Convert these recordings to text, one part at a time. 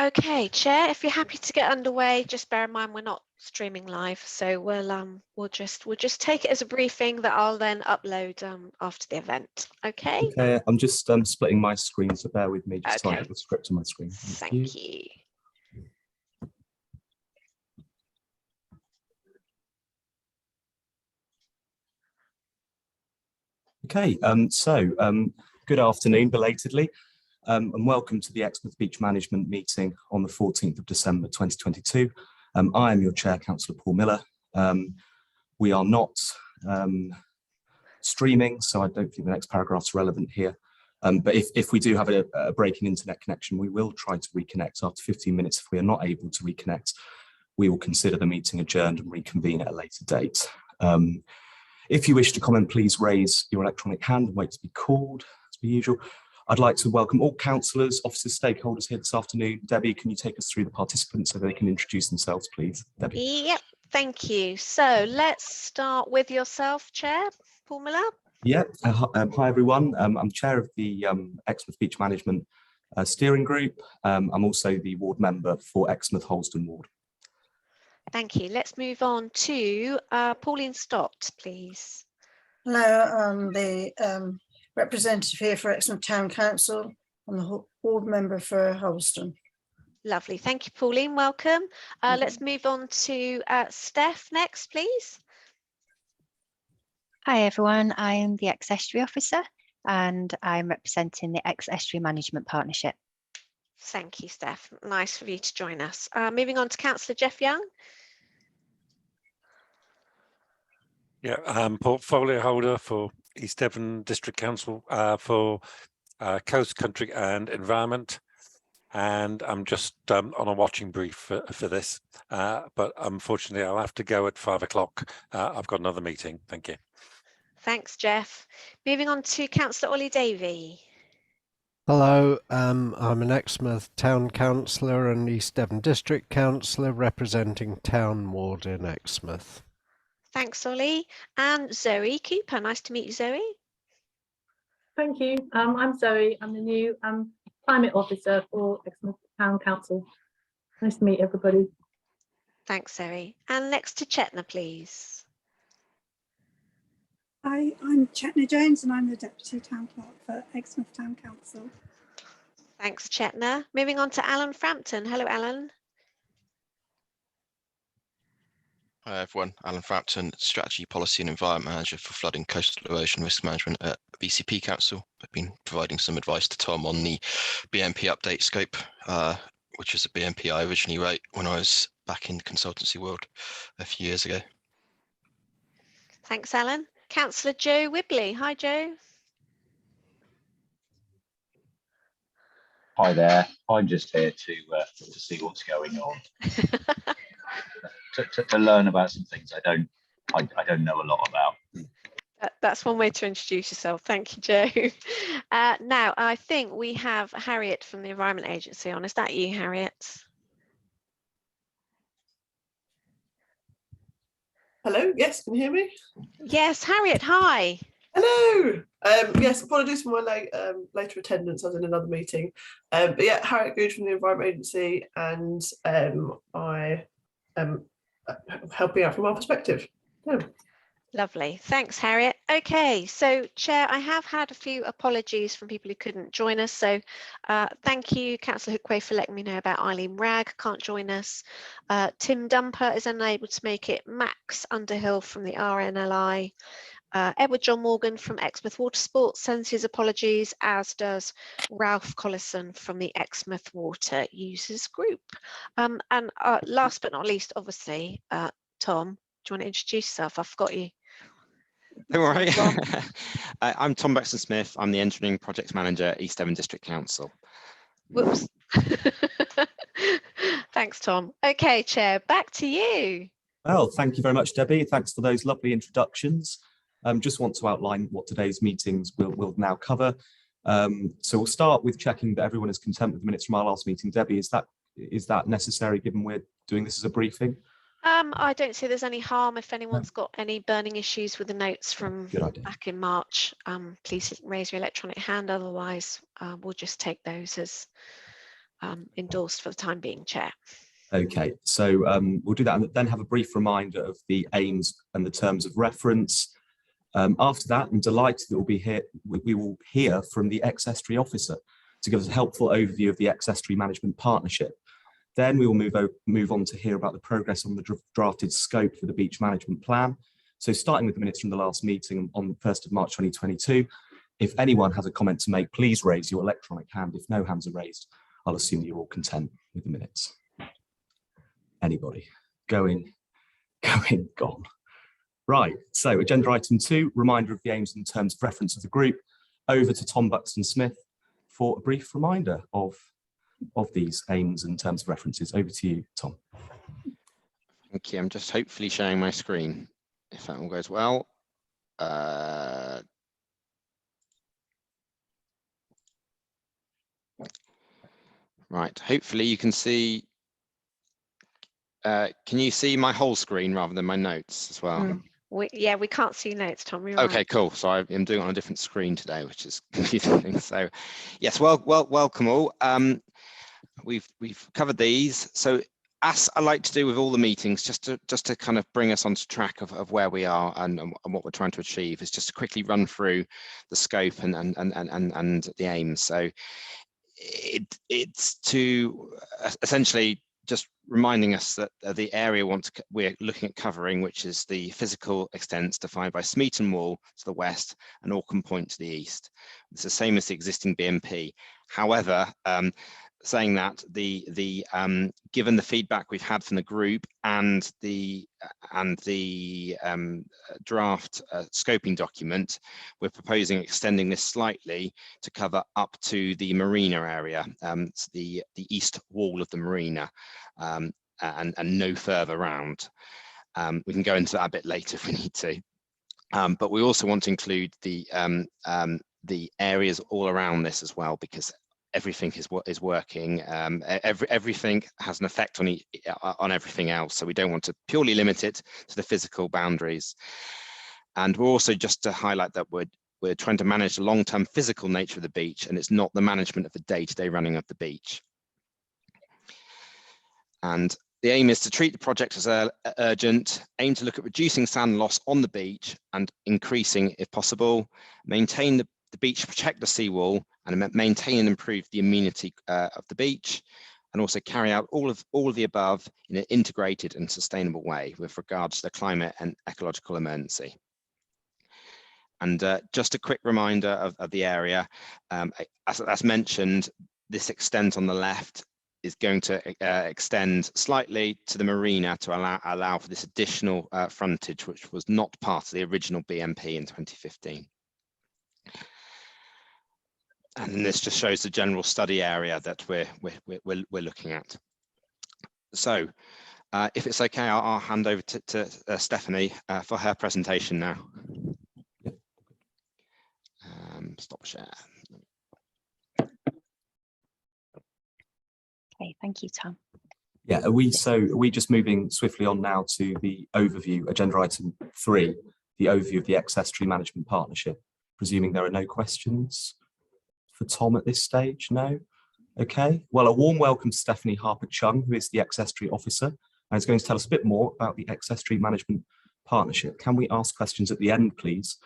Okay, Chair, if you're happy to get underway, just bear in mind we're not streaming live, so we'll just take it as a briefing that I'll then upload after the event. Okay. Okay, I'm just splitting my screen, so bear with me just till I get the script on my screen. Thank you. Okay, good afternoon belatedly, and welcome to the Exmouth Beach Management meeting on the 14th of December 2022. I am your chair, Councillor Paul Miller. We are not streaming, so I don't think the next paragraph's relevant here. But if we do have a breaking internet connection, we will try to reconnect after 15 minutes. If we are not able to reconnect, we will consider the meeting adjourned and reconvene at a later date. If you wish to comment, please raise your electronic hand and wait to be called, as per usual. I'd like to welcome all councillors, officers, stakeholders here this afternoon. Debbie, can you take us through the participants so they can introduce themselves, please? Debbie. Yep, thank you. So let's start with yourself, Chair, Paul Miller. Yeah, hi everyone. I'm chair of the Exmouth Beach Management Steering Group. I'm also the ward member for Exmouth Holston Ward. Thank you. Let's move on to Pauline Stott, please. Hello, I'm the representative here for Exmouth Town Council. I'm the ward member for Holston. Lovely. Thank you, Pauline. Welcome. Let's move on to Steph next, please. Hi everyone, I am the ex-Estuary officer and I'm representing the ex-Estuary Management Partnership. Thank you, Steph. Nice for you to join us. Moving on to Councillor Jeff Young. Yeah, I'm portfolio holder for East Devon District Council for Coast, Country and Environment. And I'm just on a watching brief for this, but unfortunately I'll have to go at 5 o'clock. I've got another meeting. Thank you. Thanks, Jeff. Moving on to Councillor Ollie Davey. Hello, I'm an Exmouth Town Councillor and East Devon District Councillor representing Town Ward in Exmouth. Thanks, Ollie. And Zoe Cooper. Nice to meet you, Zoe. Thank you. I'm Zoe. I'm the new Climate Officer for Exmouth Town Council. Nice to meet everybody. Thanks, Zoe. And next to Chetna, please. Hi, I'm Chetna Jones and I'm the Deputy Town Clerk for Exmouth Town Council. Thanks, Chetna. Moving on to Alan Frampton. Hello, Alan. Hi everyone, Alan Frampton, Strategy, Policy and Environment Manager for Flooding, Coastal Erosion Risk Management at BCP Council. I've been providing some advice to Tom on the BMP update scope, which is a BMP I originally wrote when I was back in the consultancy world a few years ago. Thanks, Alan. Councillor Joe Wibley. Hi, Joe. Hi there. I'm just here to see what's going on, to learn about some things I don't know a lot about. That's one way to introduce yourself. Thank you, Joe. Now, I think we have Harriet from the Environment Agency on. Is that you, Harriet? Hello, yes, can you hear me? Yes, Harriet, hi. Hello. Yes, apologies for my later attendance. I was in another meeting. But yeah, Harriet Good from the Environment Agency, and I am helping out from our perspective. Yeah. Lovely. Thanks, Harriet. Okay, so Chair, I have had a few apologies from people who couldn't join us. So thank you, Councillor Hookway, for letting me know about Eileen Ragg, can't join us. Tim Dumper is unable to make it. Max Underhill from the RNLI. Edward John Morgan from Exmouth Water Sports sends his apologies, as does Ralph Collison from the Exmouth Water Users Group. And last but not least, obviously, Tom, do you want to introduce yourself? I forgot you. Don't worry. I'm Tom Braxton-Smith. I'm the Engineering Project Manager at East Devon District Council. Whoops. Thanks, Tom. Okay, Chair, back to you. Well, thank you very much, Debbie. Thanks for those lovely introductions. Just want to outline what today's meetings will now cover. So we'll start with checking that everyone is content with the minutes from our last meeting. Debbie, is that necessary given we're doing this as a briefing? I don't see there's any harm. If anyone's got any burning issues with the notes from back in March, please raise your electronic hand. Otherwise, we'll just take those as endorsed for the time being, Chair. Okay, so we'll do that and then have a brief reminder of the aims and the terms of reference. After that, I'm delighted that we will hear from the ex-Estuary officer to give us a helpful overview of the ex-Estuary management partnership. Then we will move on to hear about the progress on the drafted scope for the beach management plan. So starting with the minutes from the last meeting on the 1st of March 2022, if anyone has a comment to make, please raise your electronic hand. If no hands are raised, I'll assume that you're all content with the minutes. Anybody? Going, gone. Right, so agenda item 2, reminder of the aims and terms of reference of the group. Over to Tom Buxton-Smith for a brief reminder of these aims and terms of references. Over to you, Tom. Thank you. I'm just hopefully sharing my screen, if that all goes well. Right, hopefully you can see. Can you see my whole screen rather than my notes as well? Yeah, we can't see notes, Tom. Okay, right. cool. So I'm doing it on a different screen today, which is confusing. So, yes, welcome all. We've covered these. So, as I like to do with all the meetings, just to kind of bring us onto track of where we are and what we're trying to achieve, is just to quickly run through the scope and the aims. So, it's to essentially just reminding us that the area we're looking at covering, which is the physical extents defined by Smeaton Wall to the west and Orkham Point to the east. It's the same as the existing BMP. However, saying that, given the feedback we've had from the group and the draft scoping document, we're proposing extending this slightly to cover up to the marina area, it's the east wall of the marina, and no further round. We can go into that a bit later if we need to, but we also want to include the areas all around this as well, because everything is working. Everything has an effect on everything else, so we don't want to purely limit it to the physical boundaries. And we're also, just to highlight that we're trying to manage the long-term physical nature of the beach, and it's not the management of the day-to-day running of the beach. And the aim is to treat the project as urgent, aim to look at reducing sand loss on the beach and increasing, if possible, maintain the beach, protect the seawall, and maintain and improve the amenity of the beach, and also carry out all of the above in an integrated and sustainable way with regards to the climate and ecological emergency. And just a quick reminder of the area, as mentioned, this extent on the left is going to extend slightly to the marina to allow for this additional frontage, which was not part of the original BMP in 2015. And this just shows the general study area that we're looking at. So, if it's okay, I'll hand over to Stephanie for her presentation now. Stop share. Okay, thank you, Tom. Yeah, are we just moving swiftly on now to the overview, agenda item 3, the overview of the ex-Estuary management partnership, presuming there are no questions for Tom at this stage? No? Okay, well, a warm welcome to Stephanie Harper-Chung, who is the ex-Estuary officer, and is going to tell us a bit more about the ex-Estuary management partnership. Can we ask questions at the end, please?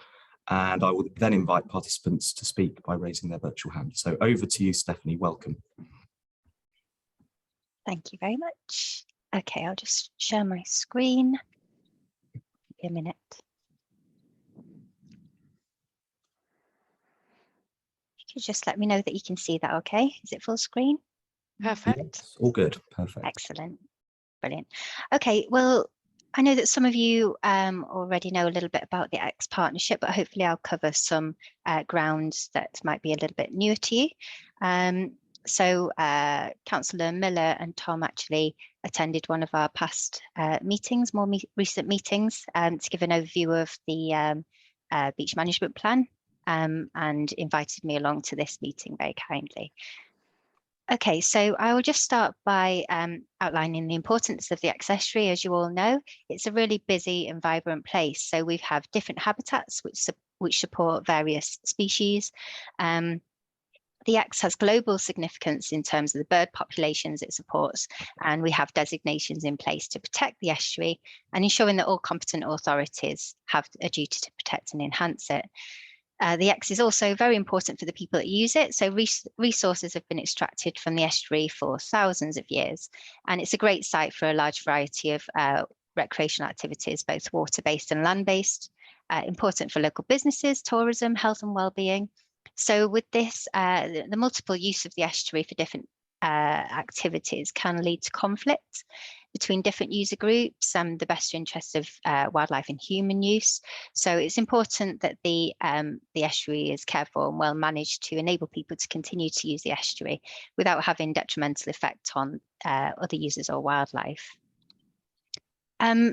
And I will then invite participants to speak by raising their virtual hand. So over to you, Stephanie, welcome. Thank you very much. Okay, I'll just share my screen. Give me a minute. You could just let me know that you can see that, okay? Is it full screen? Perfect. Yes, all good, perfect. Excellent, brilliant. Okay, well, I know that some of you already know a little bit about the X partnership, but hopefully I'll cover some grounds that might be a little bit newer to you. So Councillor Miller and Tom actually attended one of our past meetings, more recent meetings, to give an overview of the beach management plan, and invited me along to this meeting very kindly. Okay, so I will just start by outlining the importance of the Estuary. As you all know, it's a really busy and vibrant place. So we have different habitats which support various species. The Ex has global significance in terms of the bird populations it supports, and we have designations in place to protect the estuary and ensuring that all competent authorities have a duty to protect and enhance it. The Ex is also very important for the people that use it. So resources have been extracted from the estuary for thousands of years, and it's a great site for a large variety of recreational activities, both water-based and land-based, important for local businesses, tourism, health and well-being. So with this, the multiple use of the estuary for different activities can lead to conflict between different user groups and the best interests of wildlife and human use. So it's important that the estuary is cared for and well managed to enable people to continue to use the estuary without having detrimental effect on other users or wildlife.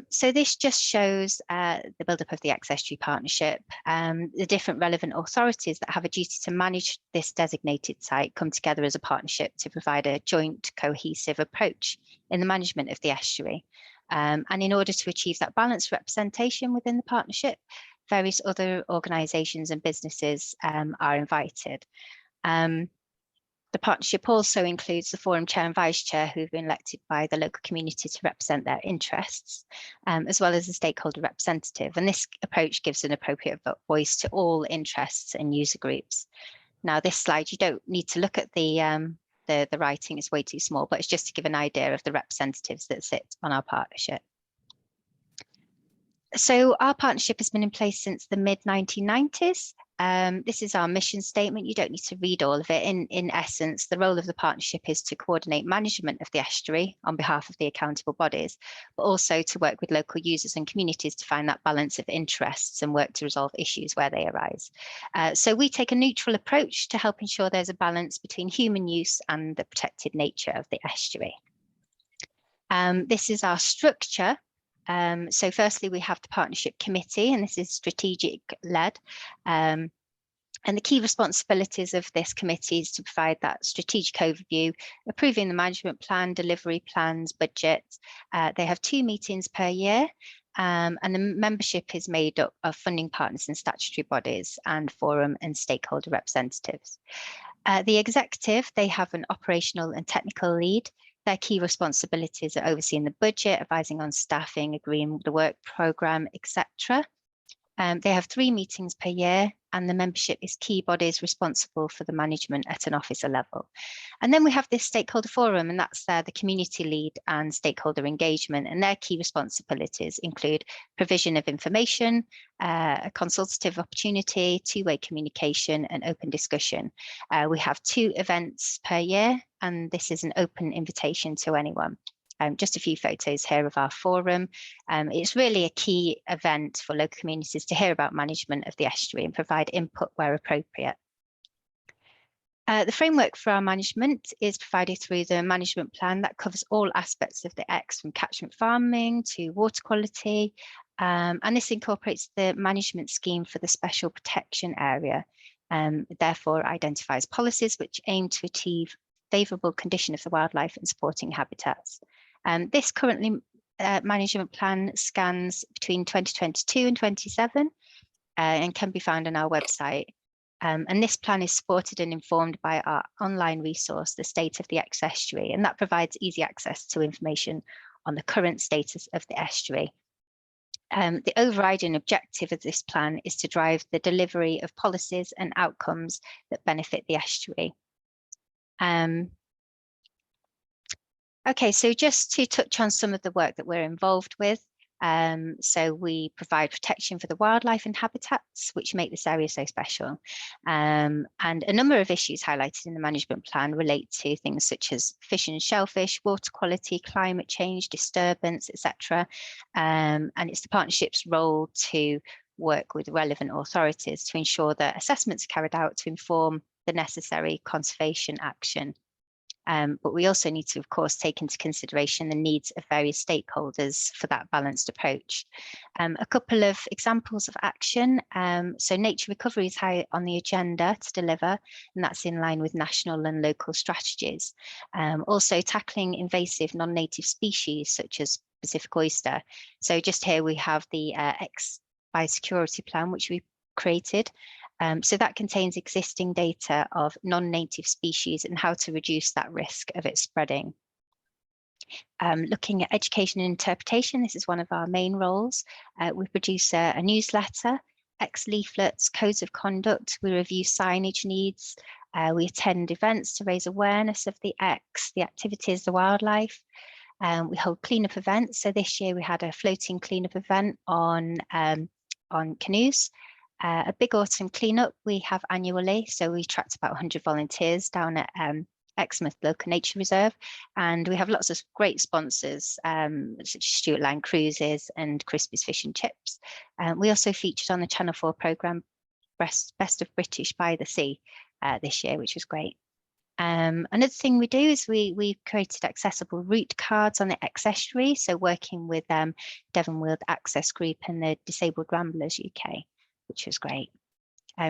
So this just shows the build-up of the Estuary Partnership. The different relevant authorities that have a duty to manage this designated site come together as a partnership to provide a joint cohesive approach in the management of the estuary. And in order to achieve that balanced representation within the partnership, various other organisations and businesses are invited. The partnership also includes the forum chair and vice chair who've been elected by the local community to represent their interests, as well as a stakeholder representative. And this approach gives an appropriate voice to all interests and user groups. Now, this slide, you don't need to look at the writing, it's way too small, but it's just to give an idea of the representatives that sit on our partnership. So our partnership has been in place since the mid-1990s. This is our mission statement. You don't need to read all of it. In essence, the role of the partnership is to coordinate management of the estuary on behalf of the accountable bodies, but also to work with local users and communities to find that balance of interests and work to resolve issues where they arise. So we take a neutral approach to help ensure there's a balance between human use and the protected nature of the estuary. This is our structure. So firstly, we have the partnership committee, and this is strategic led. And the key responsibilities of this committee is to provide that strategic overview, approving the management plan, delivery plans, budget. They have 2 meetings per year, and the membership is made up of funding partners and statutory bodies and forum and stakeholder representatives. The executive, they have an operational and technical lead. Their key responsibilities are overseeing the budget, advising on staffing, agreeing the work programme, etc. They have 3 meetings per year, and the membership is key bodies responsible for the management at an officer level. And then we have this stakeholder forum, and that's the community lead and stakeholder engagement, and their key responsibilities include provision of information, a consultative opportunity, 2-way communication and open discussion. We have 2 events per year, and this is an open invitation to anyone. Just a few photos here of our forum. It's really a key event for local communities to hear about management of the estuary and provide input where appropriate. The framework for our management is provided through the management plan that covers all aspects of the Ex, from catchment farming to water quality, and this incorporates the management scheme for the special protection area, therefore identifies policies which aim to achieve favourable condition of the wildlife and supporting habitats. This currently management plan scans between 2022 and 27 and can be found on our website. And this plan is supported and informed by our online resource, the State of the Ex Estuary, and that provides easy access to information on the current status of the estuary. The overriding objective of this plan is to drive the delivery of policies and outcomes that benefit the estuary. Okay, so just to touch on some of the work that we're involved with. So we provide protection for the wildlife and habitats, which make this area so special. And a number of issues highlighted in the management plan relate to things such as fish and shellfish, water quality, climate change, disturbance, etc. And it's the partnership's role to work with relevant authorities to ensure that assessments are carried out to inform the necessary conservation action. But we also need to, of course, take into consideration the needs of various stakeholders for that balanced approach. A couple of examples of action. So nature recovery is high on the agenda to deliver, and that's in line with national and local strategies. Also tackling invasive non-native species such as Pacific oyster. So just here we have the Ex biosecurity plan, which we created. So that contains existing data of non-native species and how to reduce that risk of it spreading. Looking at education and interpretation, this is one of our main roles. We produce a newsletter, leaflets, codes of conduct. We review signage needs. We attend events to raise awareness of the the activities, the wildlife. We hold cleanup events. So this year we had a floating cleanup event on canoes. A big autumn cleanup we have annually. So we attract about 100 volunteers down at Exmouth Local Nature Reserve, and we have lots of great sponsors such as Stuart Line Cruises and Crispy's Fish and Chips. We also featured on the Channel 4 programme Best of British by the Sea this year, which was great. Another thing we do is we created accessible route cards on the Estuary, so working with Devon Weald Access Group and the Disabled Ramblers UK, which was great.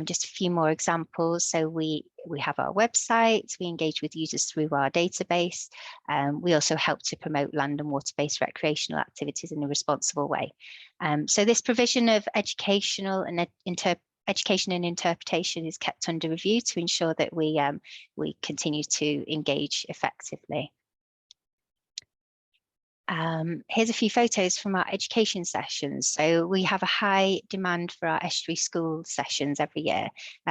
Just a few more examples. So we have our website, we engage with users through our database. We also help to promote land and water-based recreational activities in a responsible way. So this provision of education and interpretation is kept under review to ensure that we continue to engage effectively. Here's a few photos from our education sessions. So we have a high demand for our estuary school sessions every year,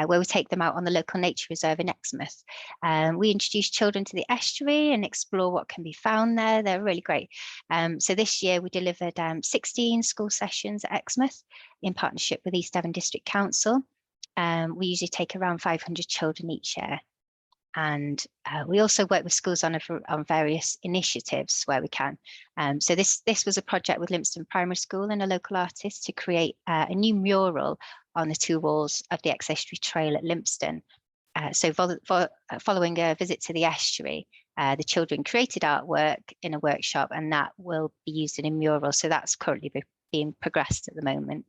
where we take them out on the local nature reserve in Exmouth. We introduce children to the estuary and explore what can be found there. They're really great. So this year we delivered 16 school sessions at Exmouth in partnership with East Devon District Council. We usually take around 500 children each year. And we also work with schools on various initiatives where we can. So this was a project with Lympstone Primary School and a local artist to create a new mural on the two walls of the estuary trail at Lympstone. So following a visit to the estuary, the children created artwork in a workshop, and that will be used in a mural. So that's currently being progressed at the moment.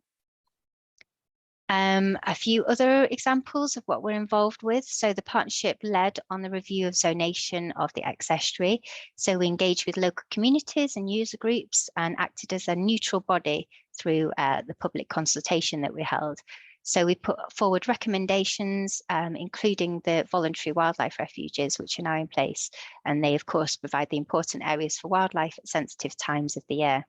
A few other examples of what we're involved with. So the partnership led on the review of zonation of the estuary. So we engaged with local communities and user groups and acted as a neutral body through the public consultation that we held. So we put forward recommendations, including the voluntary wildlife refuges, which are now in place. And they, of course, provide the important areas for wildlife at sensitive times of the year.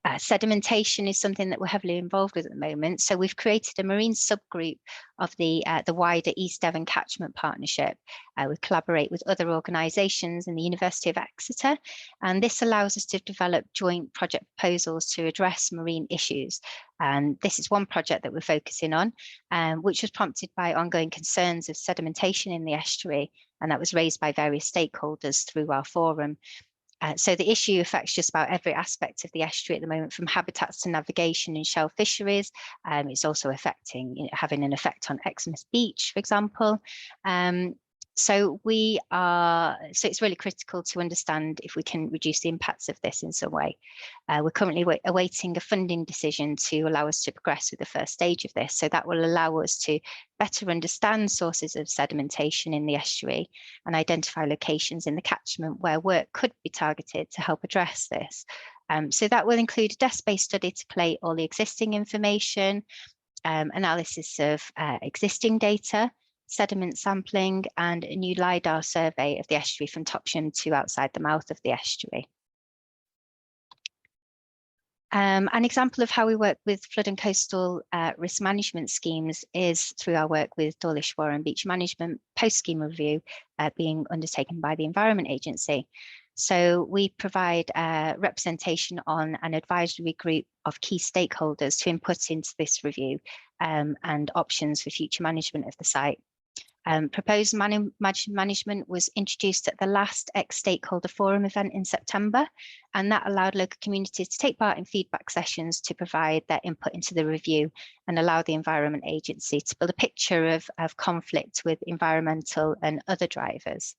Sedimentation is something that we're heavily involved with at the moment. So we've created a marine subgroup of the wider East Devon Catchment Partnership. We collaborate with other organisations and the University of Exeter, and this allows us to develop joint project proposals to address marine issues. And this is one project that we're focusing on, which was prompted by ongoing concerns of sedimentation in the estuary, and that was raised by various stakeholders through our forum. So the issue affects just about every aspect of the estuary at the moment, from habitats to navigation and shell fisheries. It's also affecting, having an effect on Exmouth Beach, for example. So it's really critical to understand if we can reduce the impacts of this in some way. We're currently awaiting a funding decision to allow us to progress with the first stage of this. So that will allow us to better understand sources of sedimentation in the estuary and identify locations in the catchment where work could be targeted to help address this. So that will include a desk-based study to collate all the existing information, analysis of existing data, sediment sampling, and a new LiDAR survey of the estuary from Topsham to outside the mouth of the estuary. An example of how we work with flood and coastal risk management schemes is through our work with Dawlish Warren Beach Management post-scheme review being undertaken by the Environment Agency. So we provide representation on an advisory group of key stakeholders to input into this review and options for future management of the site. Proposed management was introduced at the last ex-stakeholder forum event in September, and that allowed local communities to take part in feedback sessions to provide their input into the review and allow the Environment Agency to build a picture of conflict with environmental and other drivers.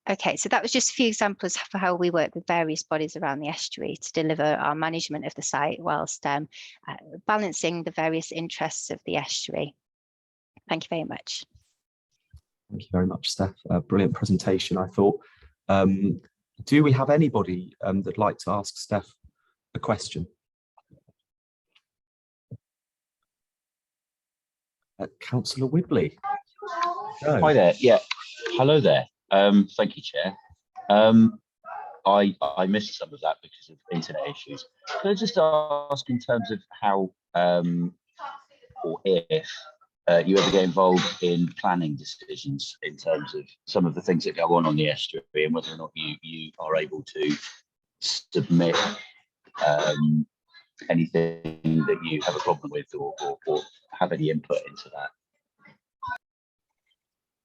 Okay, so that was just a few examples for how we work with various bodies around the estuary to deliver our management of the site whilst balancing the various interests of the estuary. Thank you very much. Thank you very much, Steph. Brilliant presentation, I thought. Do we have anybody that'd like to ask Steph a question? Councillor Whibley. Joe. Hi there. Yeah. Hello there. Thank you, Chair. I missed some of that because of internet issues. Can I just ask in terms of how or if you ever get involved in planning decisions in terms of some of the things that go on the estuary and whether or not you are able to submit anything that you have a problem with or have any input into that?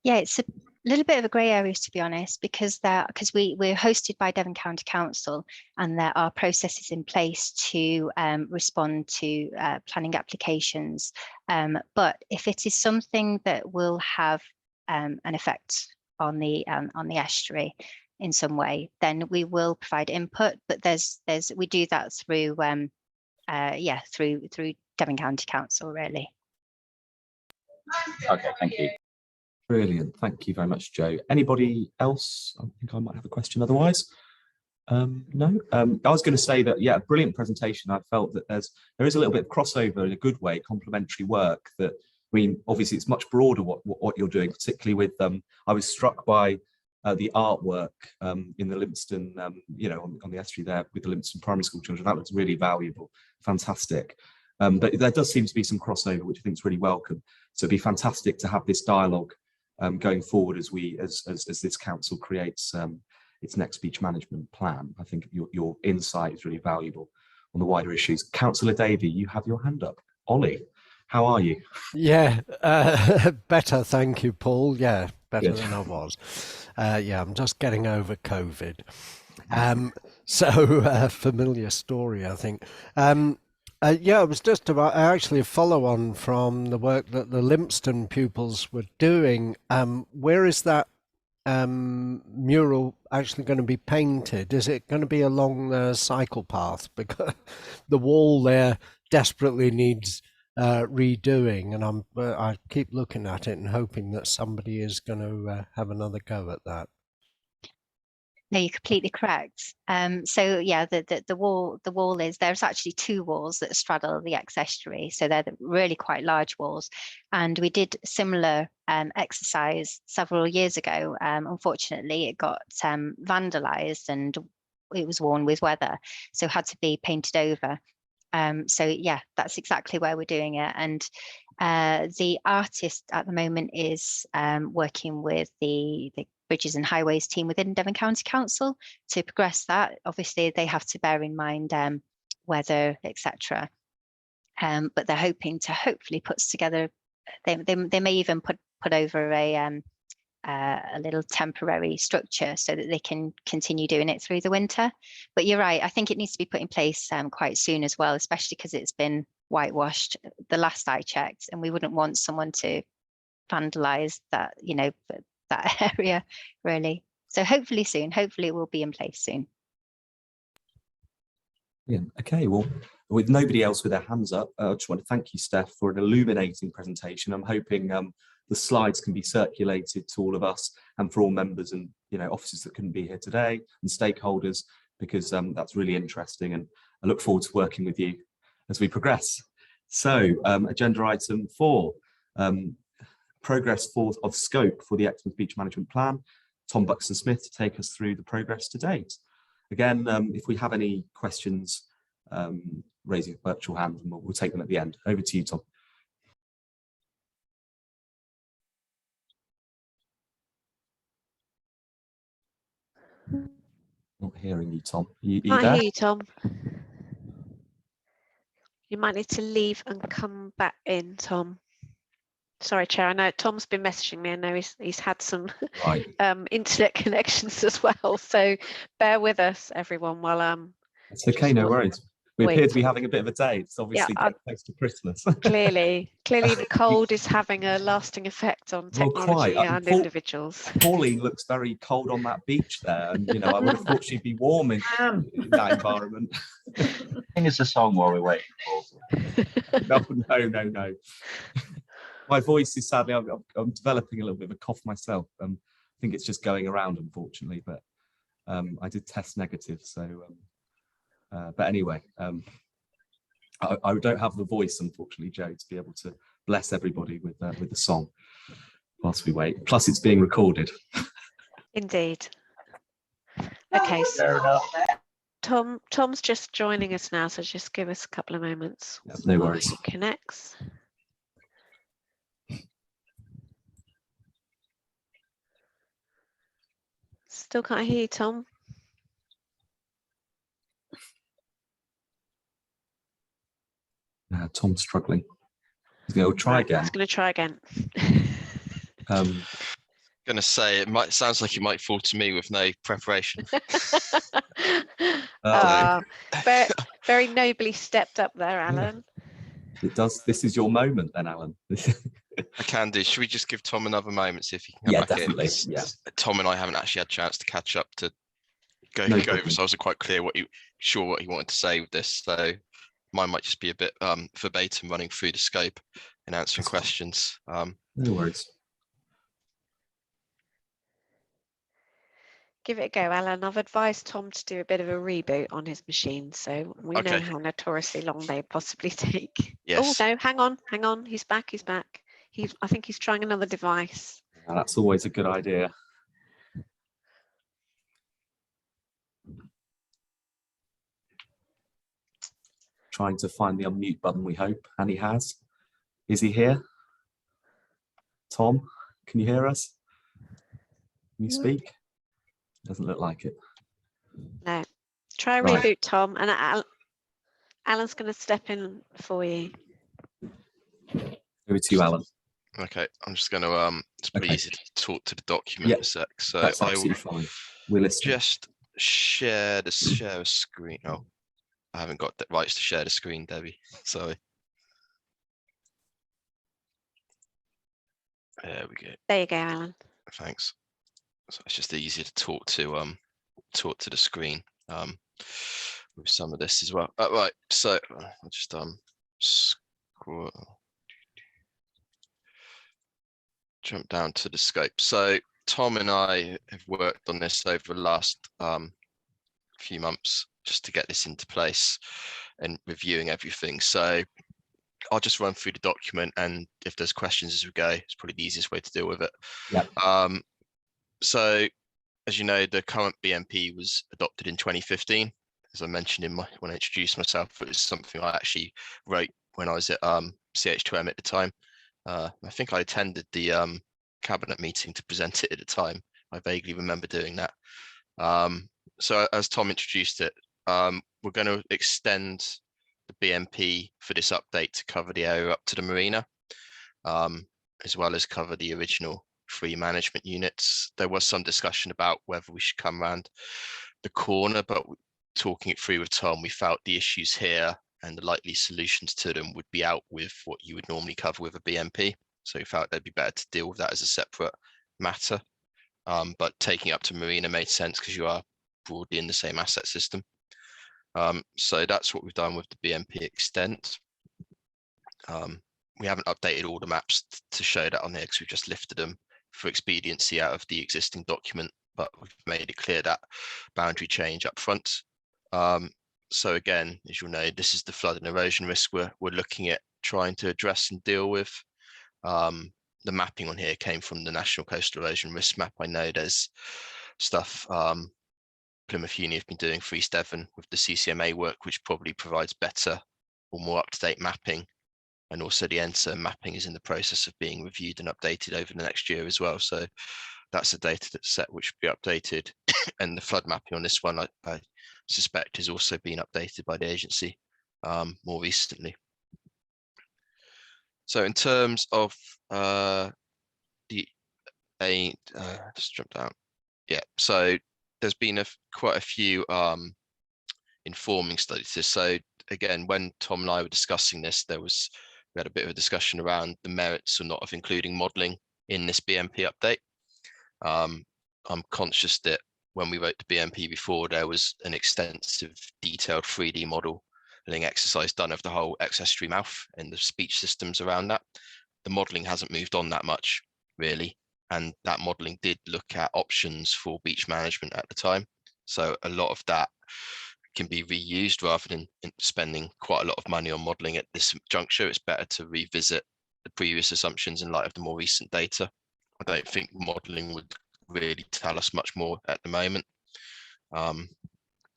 Yeah, it's a little bit of a grey area, to be honest, because we're hosted by Devon County Council, and there are processes in place to respond to planning applications. But if it is something that will have an effect on the estuary in some way, then we will provide input. But we do that through through Devon County Council, really. Okay, thank you. Brilliant. Thank you very much, Joe. Anybody else? I think I might have a question otherwise. No. I was going to say that, yeah, brilliant presentation. I felt that there is a little bit of crossover in a good way, complementary work that, I mean, obviously it's much broader what you're doing, particularly with, I was struck by the artwork in the Limpston, on the estuary there with the Limpston Primary School children. That looks really valuable, fantastic. But there does seem to be some crossover, which I think is really welcome. So it'd be fantastic to have this dialogue going forward as this council creates its next beach management plan. I think your insight is really valuable on the wider issues. Councillor Davey, you have your hand up. Ollie, how are you? Yeah, better, thank you, Paul. Yeah, better Good. than I was. Yeah, I'm just getting over COVID. So familiar story, I think. Yeah, it was just about actually a follow on from the work that the Limpston pupils were doing. Where is that mural actually going to be painted? Is it going to be along the cycle path? Because the wall there desperately needs redoing, and I keep looking at it and hoping that somebody is going to have another go at that. No, you're completely correct. So yeah, the wall is, there's actually two walls that straddle the estuary, so they're really quite large walls. And we did a similar exercise several years ago. Unfortunately, it got vandalised and it was worn with weather, so had to be painted over. So yeah, that's exactly where we're doing it. And the artist at the moment is working with the Bridges and Highways team within Devon County Council to progress that. Obviously, they have to bear in mind weather, etc. But they're hoping to hopefully put together. They may even put over a little temporary structure so that they can continue doing it through the winter. But you're right, I think it needs to be put in place quite soon as well, especially because it's been whitewashed the last I checked, and we wouldn't want someone to vandalize that, that area really. So hopefully soon, hopefully it will be in place soon. Yeah. Okay, well, with nobody else with their hands up, I just want to thank you, Steph, for an illuminating presentation. I'm hoping the slides can be circulated to all of us and for all members and officers that couldn't be here today and stakeholders, because that's really interesting, and I look forward to working with you as we progress. So agenda item 4, progress of scope for the Exmouth Beach Management Plan. Tom Buxton-Smith to take us through the progress to date. Again, if we have any questions, raise your virtual hand and we'll take them at the end. Over to you, Tom. Not hearing you, Tom. You I there? hear you, Tom. You might need to leave and come back in, Tom. Sorry, Chair. I know Tom's been messaging me. I know he's had some Right. internet connections as well. So bear with us, everyone. While it's okay, no worries. We appear to be having a bit of a day. It's obviously getting close to Christmas. clearly, the cold is having a lasting effect on technology and individuals. Pauline looks very cold on that beach there, and I would have thought she'd be warm in that environment. Sing us a song while we're waiting, Paul. No. My voice is sadly, I'm developing a little bit of a cough myself. I think it's just going around, unfortunately, but I did test negative. So, but anyway, I don't have the voice, unfortunately, Joe, to be able to bless everybody with the song whilst we wait. Plus, it's being recorded. Indeed. Okay, so Fair enough. Tom's just joining us now, so just give us a couple of moments. Yeah, no while worries. he connects. Still can't hear you, Tom. Tom's struggling. He's going to try again. He's going to try again. Gonna say sounds like it might fall to me with no preparation. Very, very nobly stepped up there, Alan. It does. This is your moment, then, Alan. I can do. Should we just give Tom another moment, see if he can come back definitely. in? Yeah. Tom and I haven't actually had a chance to catch up to go No over, problem. so I wasn't quite clear what he wanted to say with this. So mine might just be a bit verbatim running through the scope and answering questions. No worries. Give it a go, Alan. I've advised Tom to do a bit of a reboot on his machine, so we know how notoriously long they possibly take. Yes. Oh no, hang on. He's back. I think he's trying another device. Well, that's always a good idea. Trying to find the unmute button, we hope, and he has. Is he here? Tom, can you hear us? Can you speak? Doesn't look like it. No. Try Right. reboot, Tom, and Alan's going to step in for you. Over to you, Alan. Okay, I'm just going to it's pretty easy to talk to the document in a sec. So That's I will absolutely fine. We're listening. just share a screen. Oh, I haven't got the rights to share the screen, Debbie. Sorry. There we go. There you go, Alan. Thanks. So it's just easier to talk to the screen with some of this as well. Right. So I'll just scroll. Jump down to the scope. So Tom and I have worked on this over the last few months just to get this into place and reviewing everything. So I'll just run through the document, and if there's questions as we go, it's probably the easiest way to deal with it. Yeah. So as you know, the current BMP was adopted in 2015. As I mentioned when I introduced myself, it was something I actually wrote when I was at CH2M at the time. I think I attended the cabinet meeting to present it at the time. I vaguely remember doing that. So as Tom introduced it, we're going to extend the BMP for this update to cover the area up to the marina, as well as cover the original 3 management units. There was some discussion about whether we should come around the corner, but talking it through with Tom, we felt the issues here and the likely solutions to them would be out with what you would normally cover with a BMP. So we felt they'd be better to deal with that as a separate matter. But taking up to marina made sense because you are broadly in the same asset system. So that's what we've done with the BMP extent. We haven't updated all the maps to show that on here because we've just lifted them for expediency out of the existing document, but we've made it clear that boundary change up front. So again, as you'll know, this is the flood and erosion risk we're looking at trying to address and deal with. The mapping on here came from the National Coastal Erosion Risk Map. I know there's stuff Plymouth Uni have been doing for East Devon with the CCMA work, which probably provides better or more up-to-date mapping. And also the ENSA mapping is in the process of being reviewed and updated over the next year as well. So that's a data set which will be updated. And the flood mapping on this one, I suspect, has also been updated by the agency more recently. So in terms of just jump down. Yeah, so there's been quite a few informing studies. So again, when Tom and I were discussing this, we had a bit of a discussion around the merits or not of including modelling in this BMP update. I'm conscious that when we wrote the BMP before, there was an extensive detailed 3D modelling exercise done of the whole estuary mouth and the speech systems around that. The modelling hasn't moved on that much, really. And that modelling did look at options for beach management at the time. So a lot of that can be reused rather than spending quite a lot of money on modelling at this juncture. It's better to revisit the previous assumptions in light of the more recent data. I don't think modelling would really tell us much more at the moment.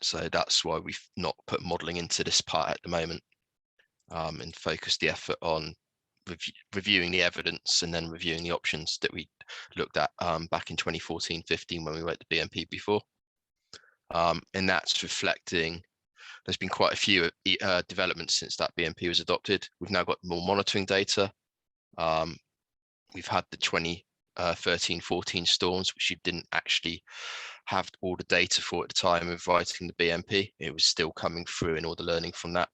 So that's why we've not put modelling into this part at the moment, and focused the effort on reviewing the evidence and then reviewing the options that we looked at back in 2014-15 when we wrote the BMP before. And that's reflecting, there's been quite a few developments since that BMP was adopted. We've now got more monitoring data. We've had the 2013-14 storms, which you didn't actually have all the data for at the time of writing the BMP. It was still coming through and all the learning from that.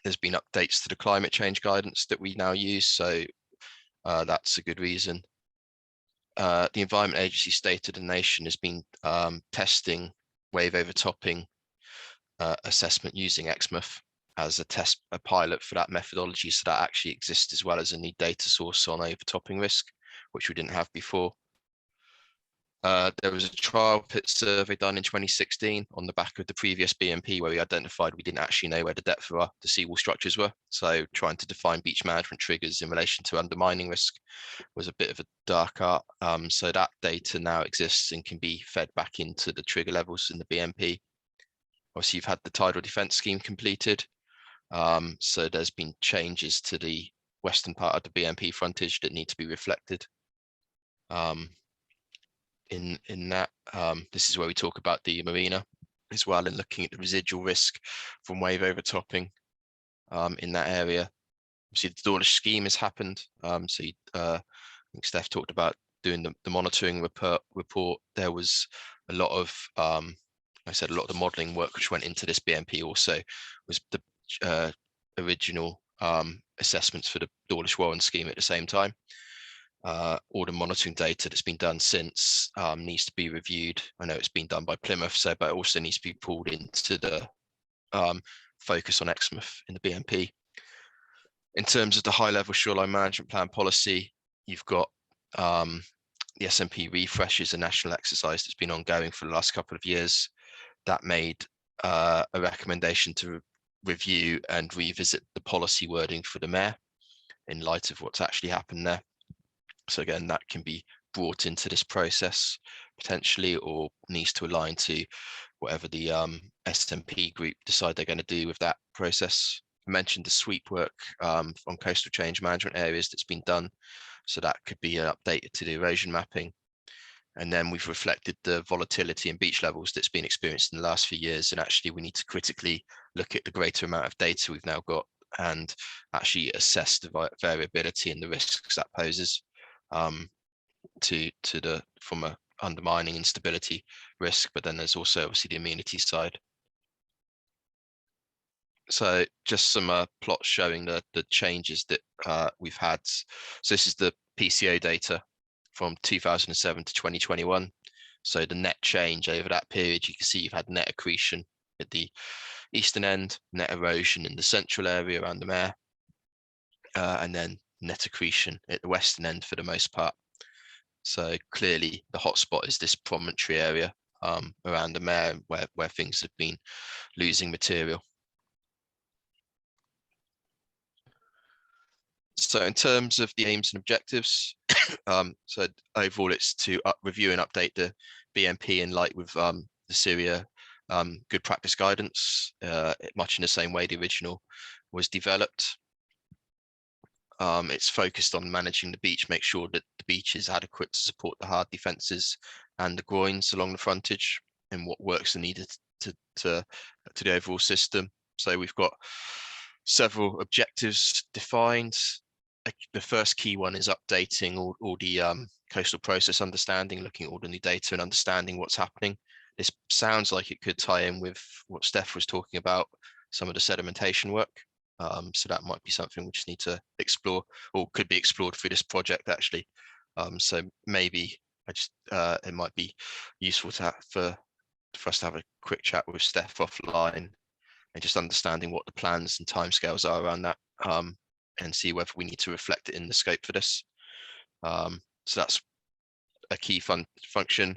There's been updates to the climate change guidance that we now use, so that's a good reason. The Environment Agency stated the nation has been testing wave overtopping assessment using Exmouth as a pilot for that methodology, so that actually exists as well as a new data source on overtopping risk, which we didn't have before. There was a trial pit survey done in 2016 on the back of the previous BMP where we identified we didn't actually know where the depth of the seawall structures were. So trying to define beach management triggers in relation to undermining risk was a bit of a dark art. So that data now exists and can be fed back into the trigger levels in the BMP. Obviously, you've had the tidal defence scheme completed. So there's been changes to the western part of the BMP frontage that need to be reflected. In that, this is where we talk about the marina as well, and looking at the residual risk from wave overtopping in that area. Obviously, the Dawlish scheme has happened. So I think Steph talked about doing the monitoring report. There was a lot of, I said, a lot of the modelling work which went into this BMP also was the original assessments for the Dawlish Warren scheme at the same time. All the monitoring data that's been done since needs to be reviewed. I know it's been done by Plymouth, but it also needs to be pulled into the focus on Exmouth in the BMP. In terms of the high-level shoreline management plan policy, you've got the SMP refresh is a national exercise that's been ongoing for the last couple of years. That made a recommendation to review and revisit the policy wording for the mayor in light of what's actually happened there. So again, that can be brought into this process potentially, or needs to align to whatever the SMP group decide they're going to do with that process. I mentioned the sweep work on coastal change management areas that's been done. So that could be updated to the erosion mapping. And then we've reflected the volatility in beach levels that's been experienced in the last few years. And actually we need to critically look at the greater amount of data we've now got and actually assess the variability and the risks that poses. From a undermining instability risk, but then there's also obviously the immunity side. So just some plots showing the changes that we've had. So this is the PCO data from 2007 to 2021. So the net change over that period, you can see you've had net accretion at the eastern end, net erosion in the central area around the mare, and then net accretion at the western end for the most part. So clearly the hotspot is this promontory area around the mare where things have been losing material. So in terms of the aims and objectives, so overall it's to review and update the BMP in light with the Syria good practice guidance, much in the same way the original was developed. It's focused on managing the beach, make sure that the beach is adequate to support the hard defences and the groins along the frontage, and what works are needed to the overall system. So we've got several objectives defined. The first key one is updating all the coastal process understanding, looking at all the new data and understanding what's happening. This sounds like it could tie in with what Steph was talking about, some of the sedimentation work. So that might be something we just need to explore, or could be explored through this project actually. So maybe it might be useful to for us to have a quick chat with Steph offline and just understanding what the plans and timescales are around that, and see whether we need to reflect it in the scope for this. So that's a key function.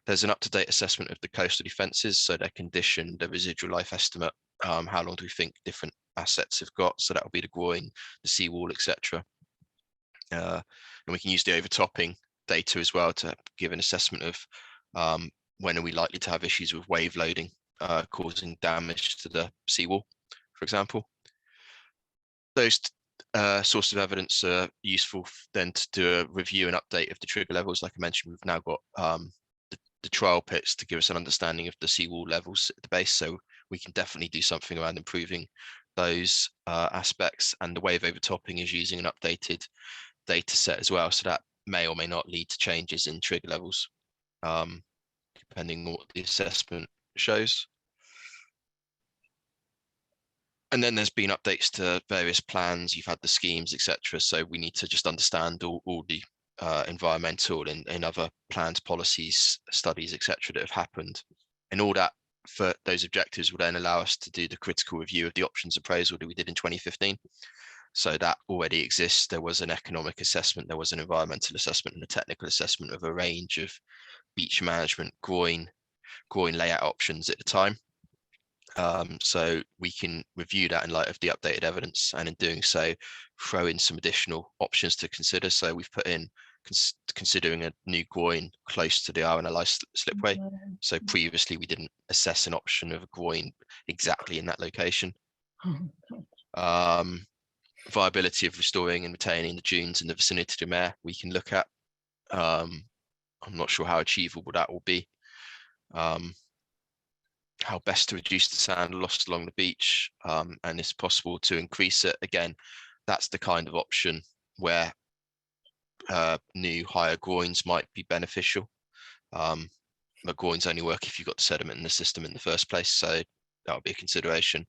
There's an up-to-date assessment of the coastal defences, so their condition, the residual life estimate, how long do we think different assets have got, so that will be the groin, the seawall, etc. and we can use the overtopping data as well to give an assessment of when are we likely to have issues with wave loading causing damage to the seawall, for example. Those sources of evidence are useful then to do a review and update of the trigger levels. Like I mentioned, we've now got the trial pits to give us an understanding of the seawall levels at the base, so we can definitely do something around improving those aspects. And the wave overtopping is using an updated data set as well, so that may or may not lead to changes in trigger levels, depending on what the assessment shows. And then there's been updates to various plans, you've had the schemes, etc. So we need to just understand all the environmental and other plans, policies, studies, etc. that have happened. And all that for those objectives will then allow us to do the critical review of the options appraisal that we did in 2015. So that already exists. There was an economic assessment, there was an environmental assessment and a technical assessment of a range of beach management groin layout options at the time. So we can review that in light of the updated evidence, and in doing so, throw in some additional options to consider. So we've put in considering a new groin close to the RNLI slipway. So previously we didn't assess an option of a groin exactly in that location. Viability of restoring and retaining the dunes in the vicinity of the mare we can look at. I'm not sure how achievable that will be. How best to reduce the sand lost along the beach, and it's possible to increase it. Again, that's the kind of option where new higher groins might be beneficial. But groins only work if you've got the sediment in the system in the first place, so that would be a consideration.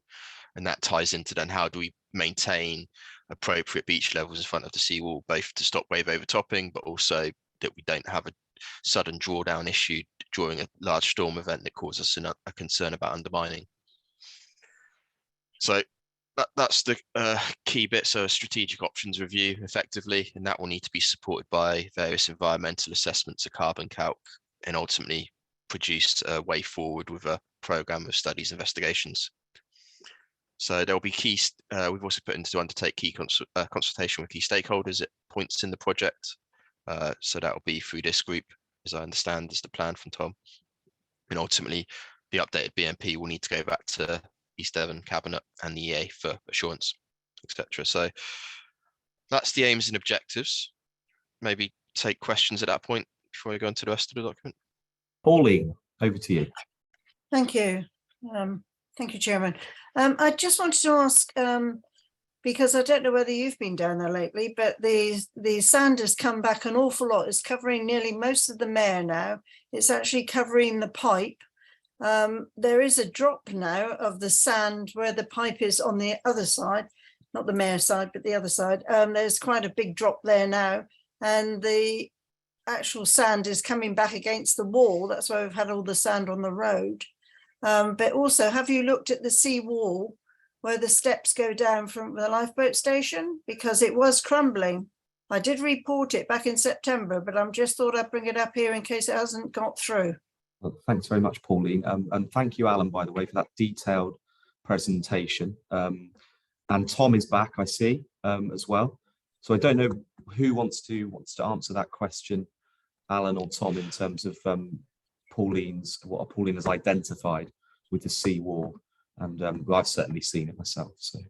And that ties into then how do we maintain appropriate beach levels in front of the seawall, both to stop wave overtopping, but also that we don't have a sudden drawdown issue during a large storm event that causes us a concern about undermining. So that's the key bit. So a strategic options review effectively, and that will need to be supported by various environmental assessments, a carbon calc, and ultimately produce a way forward with a program of studies investigations. So there will be key, we've also put in to undertake key consultation with key stakeholders at points in the project. So that will be through this group, as I understand is the plan from Tom. And ultimately, the updated BMP will need to go back to East Devon Cabinet and the EA for assurance, etc. So that's the aims and objectives. Maybe take questions at that point before we go into the rest of the document. Pauline, over to you. Thank you. Thank you, Chairman. I just wanted to ask, because I don't know whether you've been down there lately, but the sand has come back an awful lot. It's covering nearly most of the mare now. It's actually covering the pipe. There is a drop now of the sand where the pipe is on the other side, not the mare side, but the other side. There's quite a big drop there now, and the actual sand is coming back against the wall. That's why we've had all the sand on the road. But also, have you looked at the sea wall where the steps go down from the lifeboat station? Because it was crumbling. I did report it back in September, but I'm just thought I'd bring it up here in case it hasn't got through. Well, thanks very much, Pauline. And thank you, Alan, by the way, for that detailed presentation. And Tom is back, I see, as well. So I don't know who wants to answer that question, Alan or Tom, in terms of what Pauline has identified with the sea wall. And well, I've certainly seen it myself. So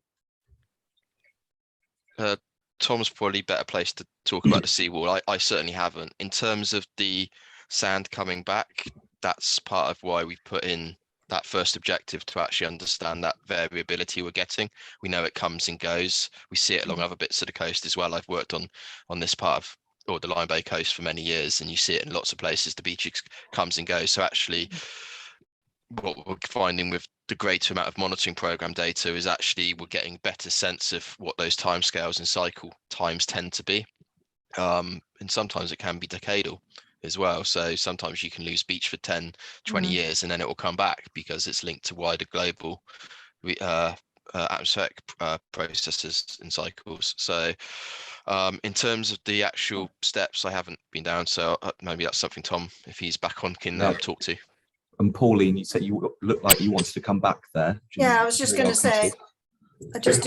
Tom's probably better placed to talk about the seawall. I certainly haven't. In terms of the sand coming back, that's part of why we put in that first objective, to actually understand that variability we're getting. We know it comes and goes. We see it along other bits of the coast as well. I've worked on this part of, or the Lyme Bay coast, for many years, and you see it in lots of places. The beach comes and goes. So actually, what we're finding with the greater amount of monitoring program data is actually we're getting better sense of what those timescales and cycle times tend to be. And sometimes it can be decadal as well. So sometimes you can lose beach for 10, 20 years, and then it will come back because it's linked to wider global atmospheric processes and cycles. So in terms of the actual steps, I haven't been down, so maybe that's something Tom, if he's back on, can talk to. And Pauline, you said you looked like you wanted to come back there. Yeah, I was just going to say, I just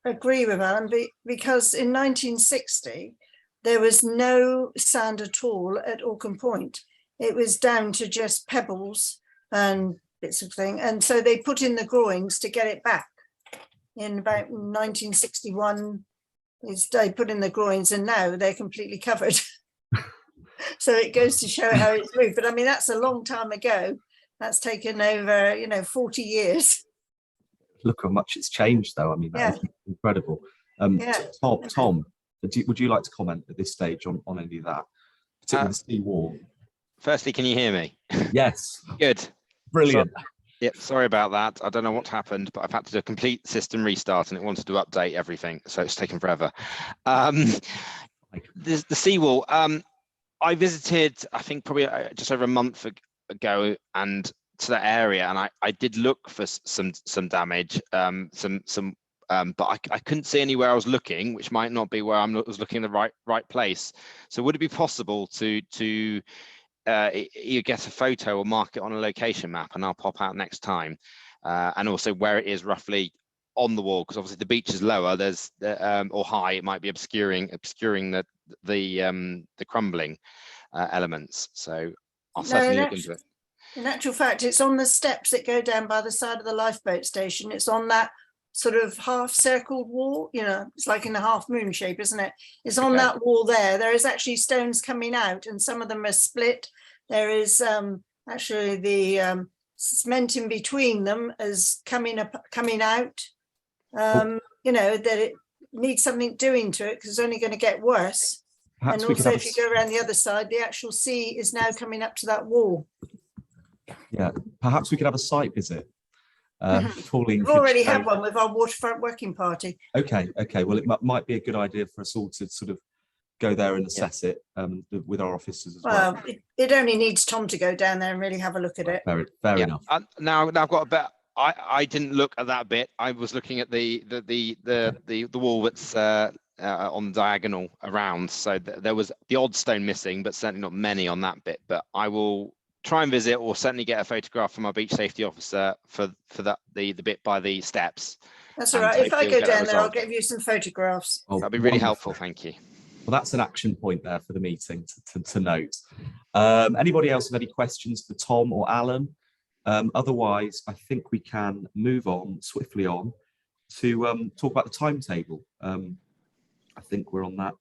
agree with Alan, because in 1960, there was no sand at all at Orkham Point. It was down to just pebbles and bits of thing. And so they put in the groins to get it back in about 1961. They put in the groins and now they're completely covered. So it goes to show how it's moved. But I mean, that's a long time ago. That's taken over, 40 years. Look how much it's changed, though. I mean, that is incredible. Tom, would you like to comment at this stage on any of that, particularly the sea wall? Firstly, can you hear me? Yes. Good. Brilliant. Yep, sorry about that. I don't know what happened, but I've had to do a complete system restart and it wanted to update everything, so it's taken forever. The seawall, I visited, I think probably just over a month ago, and to that area, and I did look for some damage, but I couldn't see anywhere I was looking, which might not be where I was looking in the right place. So would it be possible to either get a photo or mark it on a location map, and I'll pop out next time, and also where it is roughly on the wall, because obviously the beach is lower, there's or high, it might be obscuring the crumbling elements. So I'll certainly look into it. In actual fact, it's on the steps that go down by the side of the lifeboat station. It's on that sort of half circled wall, it's like in a half moon shape, isn't it? It's on that wall there. There is actually stones coming out, and some of them are split. There is actually the cement in between them is coming out. That it needs something doing to it, because it's only going to get worse. Perhaps and also, if you go around the other side, the actual sea is now coming up to that wall. Yeah, perhaps we could have a site visit. We've already had one with our waterfront working party. Okay. Well, it might be a good idea for us all to sort of go there and assess it with our officers as well. It only needs Tom to go down there and really have a look at it. Fair enough. Now I've got a bit. I didn't look at that bit. I was looking at the wall that's on diagonal around. So there was the odd stone missing, but certainly not many on that bit. But I will try and visit, or certainly get a photograph from our beach safety officer for the bit by the steps. That's all right. If I go down there, I'll give you some photographs. That'd be really helpful. Thank you. Well, that's an action point there for the meeting to note. Anybody else have any questions for Tom or Alan? Otherwise, I think we can move on swiftly on to talk about the timetable. I think we're on that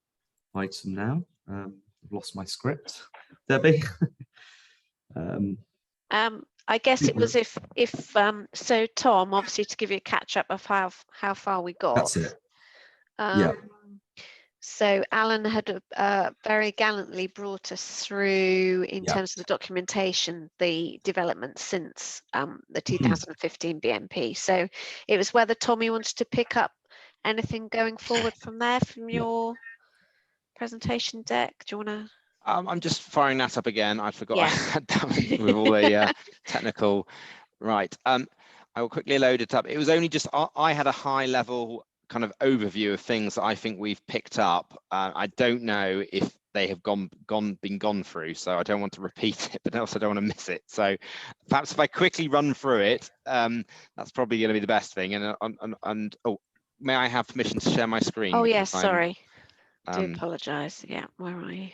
item now. I've lost my script. Debbie? I guess it was if so Tom, obviously, to give you a catch up of how far we got. That's it. So Alan had very gallantly brought us through in terms of the documentation, the development since the 2015 BMP. So it was whether Tommy wanted to pick up anything going forward from there, from your presentation deck. Do you want to? I'm just firing that up again. I forgot I had that with all the technical. Right. I will quickly load it up. It was only just I had a high level kind of overview of things that I think we've picked up. I don't know if they have been gone through, so I don't want to repeat it, but also don't want to miss it. So perhaps if I quickly run through it, that's probably going to be the best thing. And oh, may I have permission to share my screen? Oh yes, sorry. I do apologise. Yeah, where are you?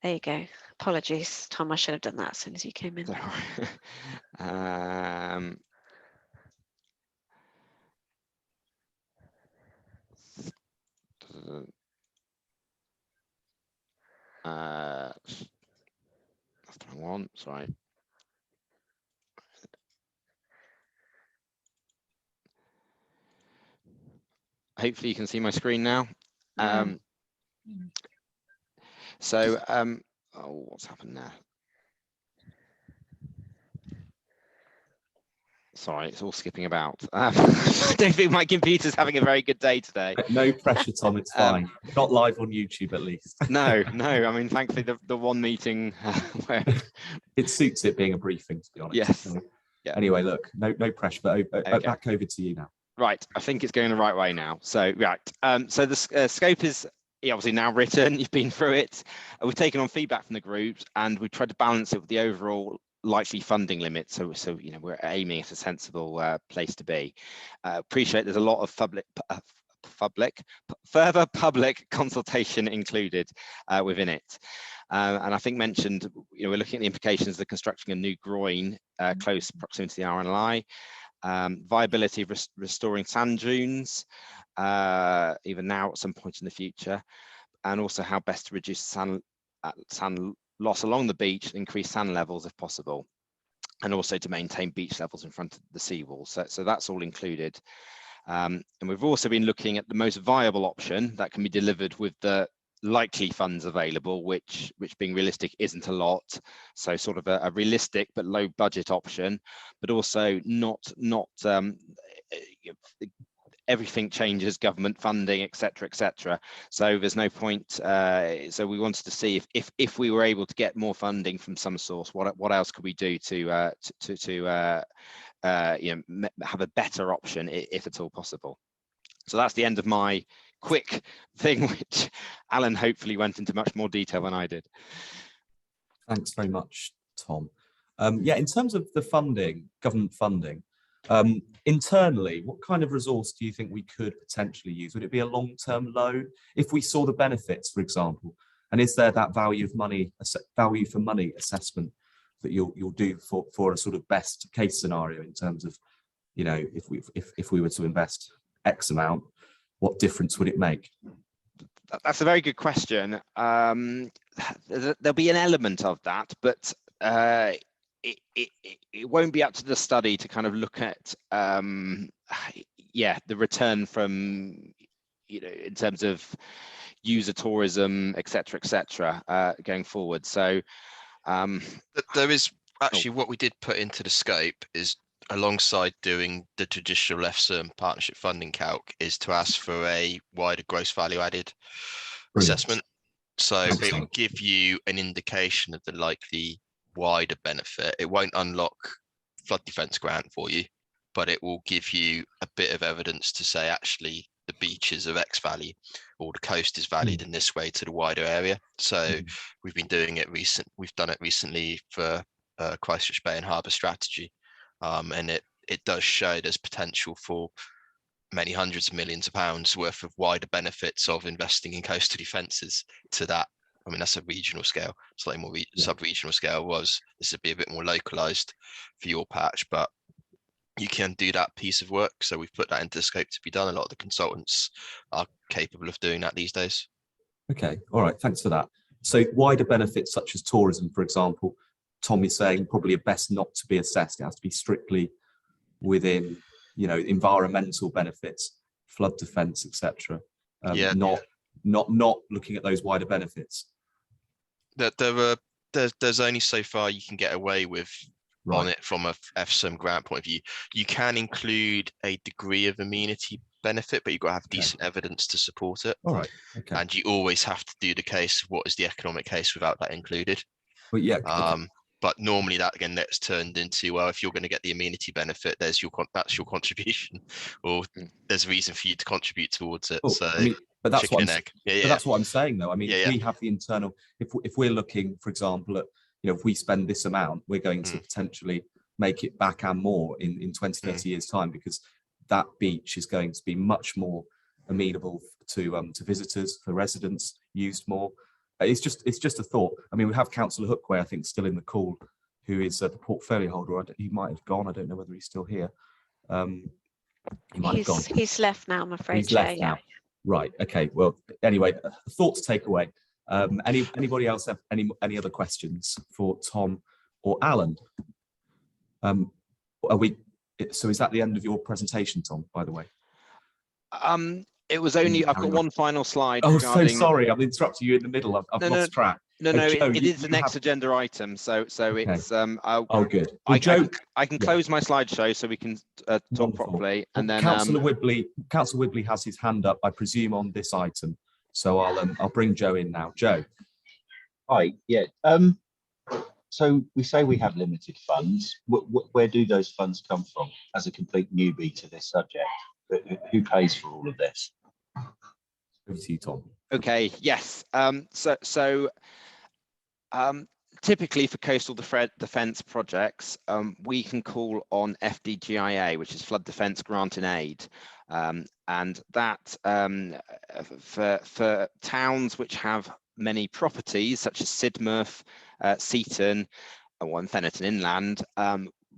There you go. Apologies, Tom. I should have done that as soon as you came in. That's the wrong one. Sorry. Hopefully you can see my screen now. Oh, what's happened there? Sorry, it's all skipping about. I don't think my computer's having a very good day today. No pressure, Tom, it's fine. Not live on YouTube, at least. No. I mean, thankfully, the one meeting where... It suits it being a briefing, to be honest. Yes. So, anyway, look, no pressure, but back over to you now. Right, I think it's going the right way now. So, so the scope is obviously now written. You've been through it. We've taken on feedback from the groups, and we've tried to balance it with the overall likely funding limit. So we're aiming at a sensible place to be. Appreciate there's a lot of further public consultation included within it. And I think mentioned, we're looking at the implications of the constructing a new groin close proximity to the RNLI, viability of restoring sand dunes, even now at some point in the future, and also how best to reduce sand loss along the beach and increase sand levels if possible, and also to maintain beach levels in front of the seawall. So that's all included. And we've also been looking at the most viable option that can be delivered with the likely funds available, which being realistic isn't a lot. So sort of a realistic but low budget option, but also not everything changes, government funding, etc. So there's no point. So we wanted to see if we were able to get more funding from some source, what else could we do to have a better option if at all possible. So that's the end of my quick thing, which Alan hopefully went into much more detail than I did. Thanks very much, Tom. Yeah, in terms of the funding, government funding, internally, what kind of resource do you think we could potentially use? Would it be a long-term loan if we saw the benefits, for example? And is there that value for money assessment that you'll do for a sort of best case scenario in terms of, if we were to invest X amount, what difference would it make? That's a very good question. There'll be an element of that, but it won't be up to the study to kind of look at the return from in terms of user tourism, etc. Going forward. So there is actually what we did put into the scope is, alongside doing the traditional FSUM partnership funding calc, is to ask for a wider gross value added assessment. So it will give you an indication of the likely wider benefit. It won't unlock flood defence grant for you, but it will give you a bit of evidence to say actually the beach is of X value or the coast is valued in this way to the wider area. So we've been doing it we've done it recently for Christchurch Bay and Harbour strategy. And it does show there's potential for many hundreds of millions of pounds worth of wider benefits of investing in coastal defences to that. I mean, that's a regional scale, slightly more sub-regional scale. This would be a bit more localised for your patch, but you can do that piece of work. So we've put that into the scope to be done. A lot of the consultants are capable of doing that these days. Okay, all right, thanks for that. So wider benefits such as tourism, for example, Tom is saying probably best not to be assessed. It has to be strictly within, environmental benefits, flood defence, etc. Not looking at those wider benefits. There's only so far you can get away with on it from a FSUM grant point of view. You can include a degree of amenity benefit, but you've got to have decent evidence to support it. All right. Okay. And you always have to do the case. What is the economic case without that included? Well, yeah. But normally that again gets turned into, well, if you're going to get the amenity benefit, that's your contribution, or there's a reason for you to contribute towards it. So, but that's what that's what I'm saying, though. I mean, we have the internal. If we're looking, for example, at if we spend this amount, we're going to potentially make it back and more in 20, 30 years' time, because that beach is going to be much more amenable to visitors, for residents, used more. It's just a thought. I mean, we have Councillor Hookway, I think, still in the call, who is the portfolio holder. He might have gone. I don't know whether he's still here. He might have gone. He's left now, I'm afraid. He's left now. Right. Okay. Well, anyway, thought to take away. Anybody else have any other questions for Tom or Alan? So is that the end of your presentation, Tom, by the way? It was only, I've got one final slide. Oh, so sorry, I'm interrupting you in the middle. I've lost track. No, Joe, it is the next agenda item. So it's good. Well, Joe, I can close my slideshow so we can talk properly. And then Councillor Whibley has his hand up, I presume, on this item. So I'll bring Joe in now. Joe. Hi. Yeah. So we say we have limited funds. Where do those funds come from? As a complete newbie to this subject, who pays for all of this? Over to you, Tom. Okay. Yes. So typically for coastal defence projects, we can call on FDGIA, which is Flood Defence Grant and Aid. And that for towns which have many properties, such as Sidmouth, Seaton, and Fennerton Inland,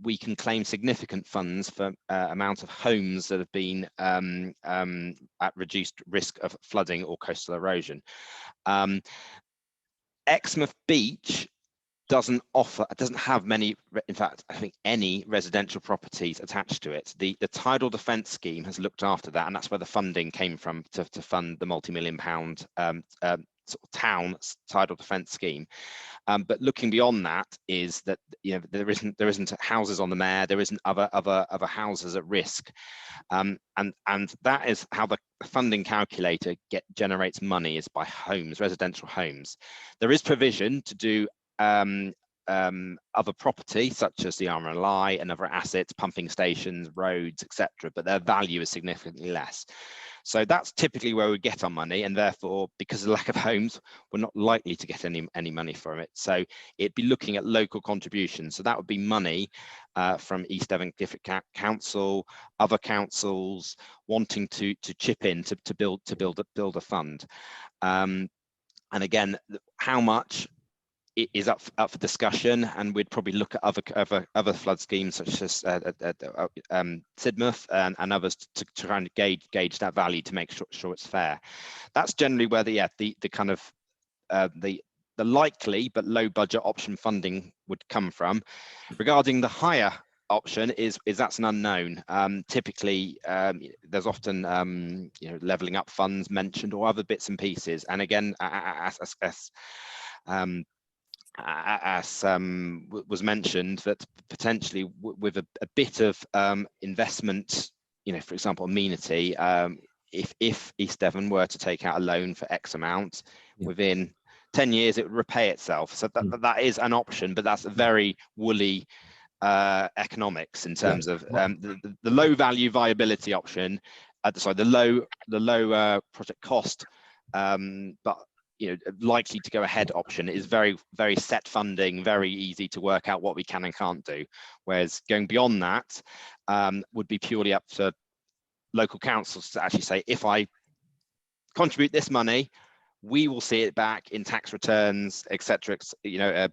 we can claim significant funds for amount of homes that have been at reduced risk of flooding or coastal erosion. Exmouth Beach doesn't have many, in fact, I think any residential properties attached to it. The tidal defence scheme has looked after that, and that's where the funding came from to fund the multi-million-pound sort of town tidal defence scheme. But looking beyond that is that, you know, there isn't houses on the mare, there isn't other houses at risk, and that is how the funding calculator generates money, is by homes, residential homes. There is provision to do other property such as the RMLI and other assets, pumping stations, roads, etc., but their value is significantly less. So that's typically where we get our money, and therefore, because of the lack of homes, we're not likely to get any money from it. So it'd be looking at local contributions. So that would be money from East Devon District Council, other councils wanting to chip in to build a fund. And again, how much it is up for discussion, and we'd probably look at other flood schemes such as Sidmouth and others to try and gauge that value to make sure it's fair. That's generally where the kind of the likely but low budget option funding would come from. Regarding the higher option is that's an unknown. Typically, there's often levelling up funds mentioned or other bits and pieces. And again, as was mentioned, that potentially with a bit of investment, for example, amenity, if East Devon were to take out a loan for X amount, within 10 years it would repay itself. So that is an option, but that's a very woolly economics in terms of the low value viability option, the low project cost, but likely to go ahead option is very, very set funding, very easy to work out what we can and can't do. Whereas going beyond that would be purely up to local councils to actually say, if I contribute this money, we will see it back in tax returns, etc.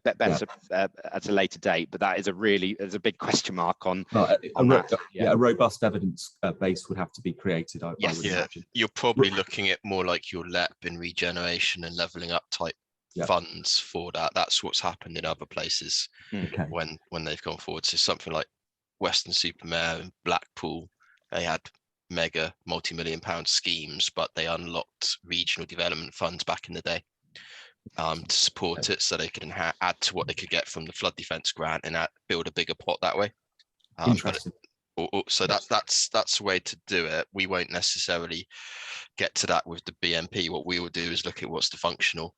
Better at a later date. But that is a big question mark on that. A robust evidence base would have to be created. I would imagine. You're probably looking at more like your LEP in regeneration and levelling up type funds for that. That's what's happened in other places when they've gone forward. So something like Weston-super-Mare and Blackpool, they had mega multi-million-pound schemes, but they unlocked regional development funds back in the day to support it, so they could add to what they could get from the flood defence grant and build a bigger pot that way. Interesting. So that's the way to do it. We won't necessarily get to that with the BMP. What we will do is look at what's the functional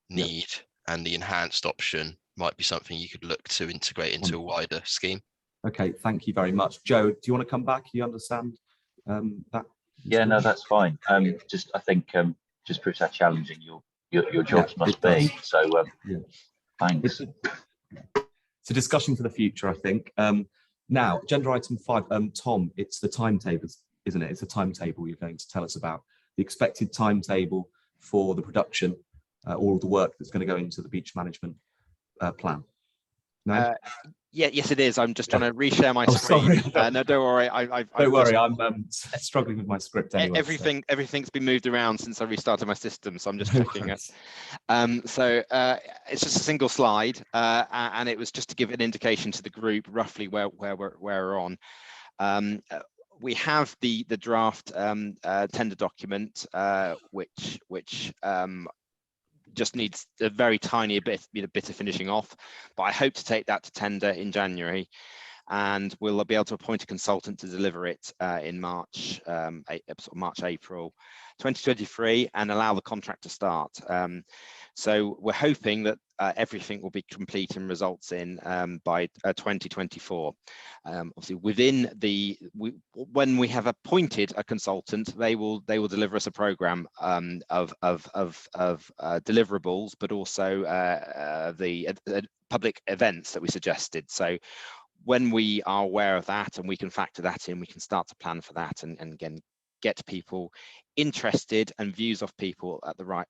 need, and the enhanced option might be something you could look to integrate into a wider scheme. Okay, thank you very much. Joe, do you want to come back? You understand that? Yeah, no, that's fine. I think just proves how challenging your jobs must be. So thanks. It's a discussion for the future, I think. Now, agenda item 5, Tom, it's the timetables, isn't it? It's a timetable you're going to tell us about. The expected timetable for the production, all of the work that's going to go into the beach management plan. No? Yes, it is. I'm just trying to reshare my screen. No, don't worry. Don't worry. I'm struggling with my script anyway. Everything's been moved around since I restarted my system, so I'm just checking it. So it's just a single slide, and it was just to give an indication to the group roughly where we're on. We have the draft tender document, which just needs a very tiny bit of finishing off, but I hope to take that to tender in January. and we'll be able to appoint a consultant to deliver it in March, March, April 2023, and allow the contract to start. So we're hoping that everything will be complete and results in by 2024. Obviously, within when we have appointed a consultant, they will deliver us a program of deliverables, but also the public events that we suggested. So when we are aware of that and we can factor that in, we can start to plan for that and again get people interested and views of people at the right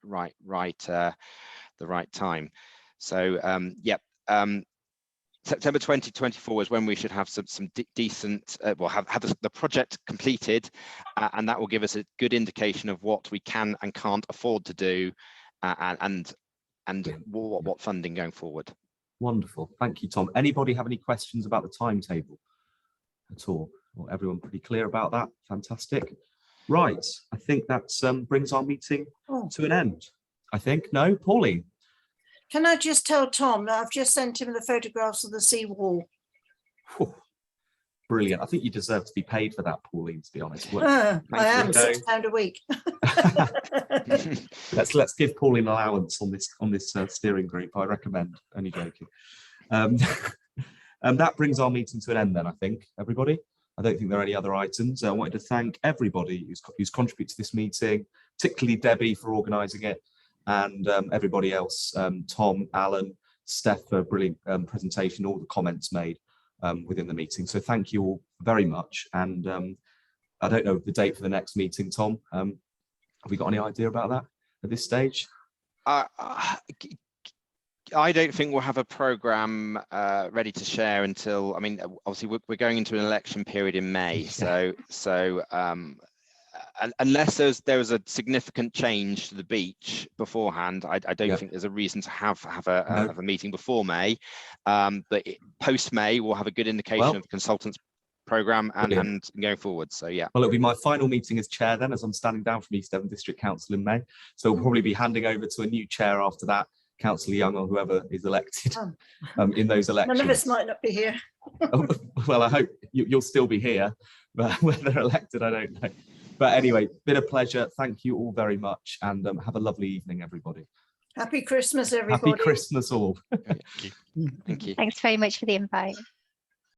time. So September 2024 is when we should have some decent, well, have the project completed, and that will give us a good indication of what we can and can't afford to do, and what funding going forward. Wonderful, thank you, Tom. Anybody have any questions about the timetable at all? Well, everyone pretty clear about that? Fantastic. Right, I think that brings our meeting to an end. I think, no, Pauline? Can I just tell Tom that I've just sent him the photographs of the sea wall? Brilliant. I think you deserve to be paid for that, Pauline, to be honest. I am, £6 a week. let's give Pauline allowance on this steering group, I recommend. Only joking. And that brings our meeting to an end then, I think, everybody. I don't think there are any other items. I wanted to thank everybody who's contributed to this meeting, particularly Debbie for organising it, and everybody else, Tom, Alan, Steph for a brilliant presentation, all the comments made within the meeting. So thank you all very much. And I don't know the date for the next meeting, Tom. Have we got any idea about that at this stage? I don't think we'll have a programme ready to share until, I mean, obviously we're going into an election period in May. So unless there was a significant change to the beach beforehand, I don't think there's a reason to have a meeting before May. But post May, we'll have a good indication of the consultants programme and going forward. So yeah. Well, it'll be my final meeting as chair then, as I'm standing down from East Devon District Council in May. So we'll probably be handing over to a new chair after that, Councillor Young or whoever is elected in those elections. None of us might not be here. Well, I hope you'll still be here, but whether elected, I don't know. But anyway, been a pleasure. Thank you all very much, and have a lovely evening, everybody. Happy Christmas, everybody. Happy Christmas all. Thank you. Thanks very much for the invite.